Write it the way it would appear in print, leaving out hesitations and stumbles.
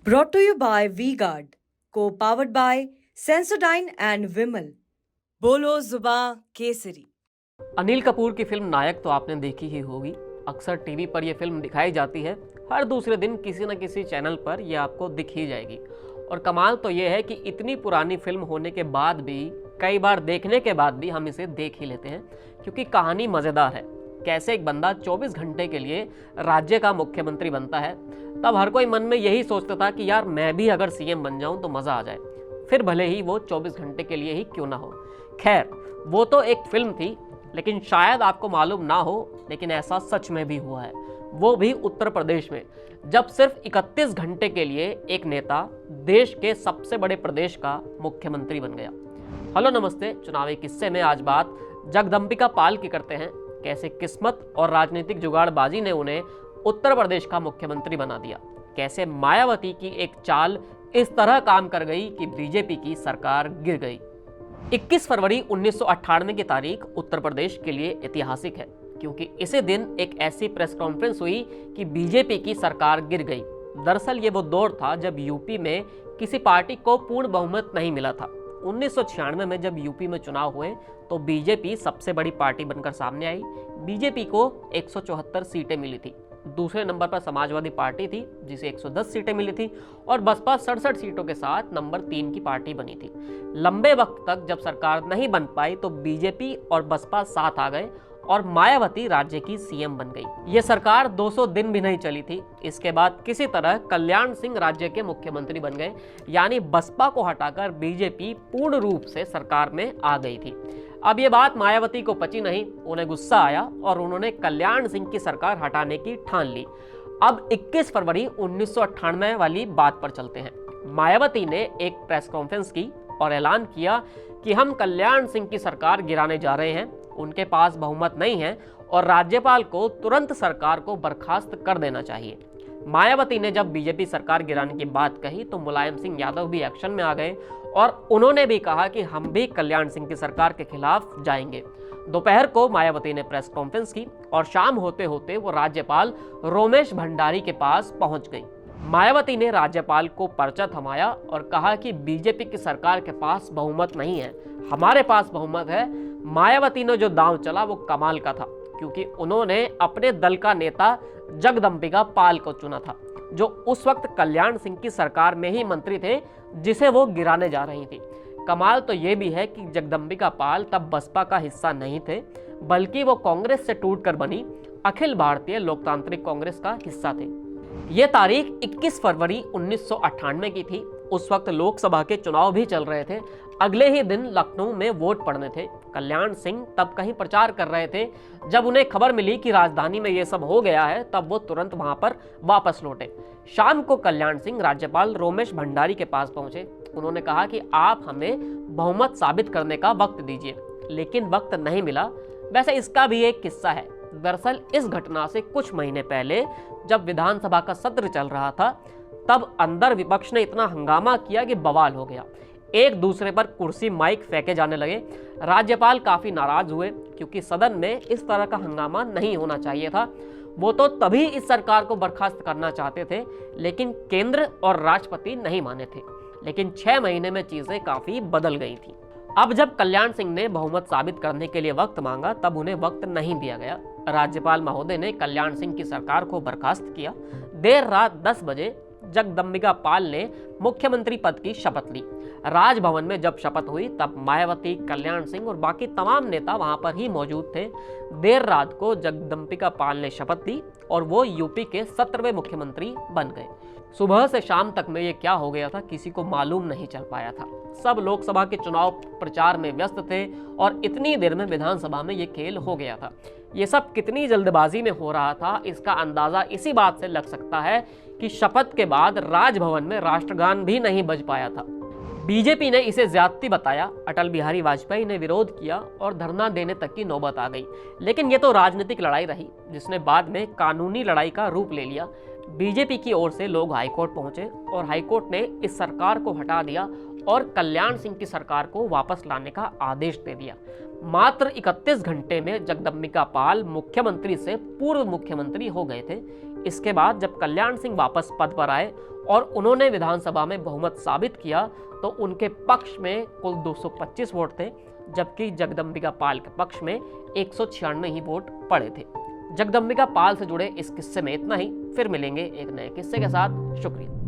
Brought to you by V-Guard, co-powered by Sensodyne and Vimal. बोलो जुबां केसरी। अनिल कपूर की film नायक तो आपने देखी ही होगी। अक्सर टीवी पर यह फिल्म दिखाई जाती है। हर दूसरे दिन किसी न किसी चैनल पर यह आपको दिख ही जाएगी। और कमाल तो यह है कि इतनी पुरानी फिल्म होने के बाद भी, कई बार देखने के बाद भी हम इसे देख ही लेते हैं, क्योंकि कहानी मज़ेदार है। कैसे एक बंदा 24 घंटे के लिए राज्य का मुख्यमंत्री बनता है। तब हर कोई मन में यही सोचता था कि यार मैं भी अगर सीएम बन जाऊं तो मज़ा आ जाए, फिर भले ही वो 24 घंटे के लिए ही क्यों ना हो। खैर, वो तो एक फिल्म थी, लेकिन शायद आपको मालूम ना हो, लेकिन ऐसा सच में भी हुआ है। वो भी उत्तर प्रदेश में, जब सिर्फ 31 घंटे के लिए एक नेता देश के सबसे बड़े प्रदेश का मुख्यमंत्री बन गया। हेलो नमस्ते, चुनावी किस्से में आज बात जगदम्बिका पाल की करते हैं। कैसे किस्मत और राजनीतिक जुगाड़बाजी ने उन्हें उत्तर प्रदेश का मुख्यमंत्री बना दिया। कैसे मायावती की एक चाल इस तरह काम कर गई कि बीजेपी की सरकार गिर गई। 21 फरवरी 1998 की तारीख उत्तर प्रदेश के लिए ऐतिहासिक है, क्योंकि इसी दिन एक ऐसी प्रेस कॉन्फ्रेंस हुई कि बीजेपी की सरकार गिर गई। दरअसल ये वो दौर था जब यूपी में किसी पार्टी को पूर्ण बहुमत नहीं मिला था। 1996 में जब यूपी में चुनाव हुए तो बीजेपी सबसे बड़ी पार्टी बनकर सामने आई। बीजेपी को 174 सीटें मिली थी। दूसरे नंबर पर समाजवादी पार्टी थी, जिसे 110 सीटें मिली थी, और बसपा 67 सीटों के साथ नंबर 3 की पार्टी बनी थी। लंबे वक्त तक जब सरकार नहीं बन पाई तो बीजेपी और बसपा साथ आ गए और मायावती राज्य की सीएम बन गई। ये सरकार 200 दिन भी नहीं चली थी। इसके बाद किसी तरह कल्याण सिंह राज्य के मुख्यमंत्री बन गए, यानी बसपा को हटाकर बीजेपी पूर्ण रूप से सरकार में आ गई थी। अब ये बात मायावती को पची नहीं, उन्हें गुस्सा आया और उन्होंने कल्याण सिंह की सरकार हटाने की ठान ली। अब 21 फरवरी 1998 वाली बात पर चलते हैं। मायावती ने एक प्रेस कॉन्फ्रेंस की और ऐलान किया कि हम कल्याण सिंह की सरकार गिराने जा रहे हैं। उनके पास बहुमत नहीं है और राज्यपाल को तुरंत सरकार को बर्खास्त कर देना चाहिए। मायावती ने जब बीजेपी सरकार गिराने की बात कही तो मुलायम सिंह यादव भी एक्शन में आ गए और उन्होंने भी कहा कि हम भी कल्याण सिंह की सरकार के खिलाफ जाएंगे। दोपहर को मायावती ने प्रेस कॉन्फ्रेंस की और शाम होते होते वो राज्यपाल रोमेश भंडारी के पास पहुंच गई। मायावती ने राज्यपाल को पर्चा थमाया और कहा कि बीजेपी की सरकार के पास बहुमत नहीं है, हमारे पास बहुमत है। मायावती ने जो दांव चला वो कमाल का था, क्योंकि उन्होंने अपने दल का नेता जगदम्बिका पाल को चुना था, जो उस वक्त कल्याण सिंह की सरकार में ही मंत्री थे, जिसे वो गिराने जा रही थी। कमाल तो ये भी है कि जगदम्बिका पाल तब बसपा का हिस्सा नहीं थे, बल्कि वो कांग्रेस से टूटकर बनी अखिल भारतीय लोकतांत्रिक कांग्रेस का हिस्सा थे। ये तारीख 21 फरवरी 1998 की थी। उस वक्त लोकसभा के चुनाव भी चल रहे थे। अगले ही दिन लखनऊ में वोट पड़ने थे। कल्याण सिंह तब कहीं प्रचार कर रहे थे। जब उन्हें खबर मिली कि राजधानी में ये सब हो गया है, तब वो तुरंत वहां पर वापस लौटे। शाम को कल्याण सिंह राज्यपाल रोमेश भंडारी के पास पहुंचे। उन्होंने कहा कि आप हमें बहुमत साबित करने का वक्त दीजिए, लेकिन वक्त नहीं मिला। वैसे इसका भी एक किस्सा है। दरअसल इस घटना से कुछ महीने पहले जब विधानसभा का सत्र चल रहा था, तब अंदर विपक्ष ने इतना हंगामा किया कि बवाल हो गया। एक दूसरे पर कुर्सी माइक फेंके जाने लगे। राज्यपाल काफी नाराज हुए, क्योंकि सदन में इस तरह का हंगामा नहीं होना चाहिए था। वो तो तभी इस सरकार को बर्खास्त करना चाहते थे, लेकिन केंद्र और राष्ट्रपति नहीं माने थे। लेकिन 6 महीने में चीजें काफी बदल गई थी। अब जब कल्याण सिंह ने बहुमत साबित करने के लिए वक्त मांगा, तब उन्हें वक्त नहीं दिया गया। राज्यपाल महोदय ने कल्याण सिंह की सरकार को बर्खास्त किया। देर रात 10 बजे जगदम्बिका पाल ने मुख्यमंत्री पद की शपथ ली। राजभवन में जब शपथ हुई तब मायावती, कल्याण सिंह और बाकी तमाम नेता वहां पर ही मौजूद थे। देर रात को जगदम्बिका पाल ने शपथ ली और वो यूपी के 17वें मुख्यमंत्री बन गए। सुबह से शाम तक में ये क्या हो गया था, किसी को मालूम नहीं चल पाया था। सब लोकसभा के चुनाव प्रचार में व्यस्त थे और इतनी देर में विधानसभा में ये खेल हो गया था। ये सब कितनी जल्दबाजी में हो रहा था, इसका अंदाजा इसी बात से लग सकता है कि शपथ के बाद राजभवन में राष्ट्रगान भी नहीं बज पाया था। बीजेपी ने इसे ज्यादती बताया। अटल बिहारी वाजपेयी ने विरोध किया और धरना देने तक की नौबत आ गई। लेकिन ये तो राजनीतिक लड़ाई रही, जिसने बाद में कानूनी लड़ाई का रूप ले लिया। बीजेपी की ओर से लोग हाईकोर्ट पहुंचे और हाईकोर्ट ने इस सरकार को हटा दिया और कल्याण सिंह की सरकार को वापस लाने का आदेश दे दिया। मात्र 31 घंटे में जगदम्बिका पाल मुख्यमंत्री से पूर्व मुख्यमंत्री हो गए थे। इसके बाद जब कल्याण सिंह वापस पद पर आए और उन्होंने विधानसभा में बहुमत साबित किया तो उनके पक्ष में कुल 225 वोट थे, जबकि जगदम्बिका पाल के पक्ष में 196 ही वोट पड़े थे। जगदम्बिका पाल से जुड़े इस किस्से में इतना ही। फिर मिलेंगे एक नए किस्से के साथ। शुक्रिया।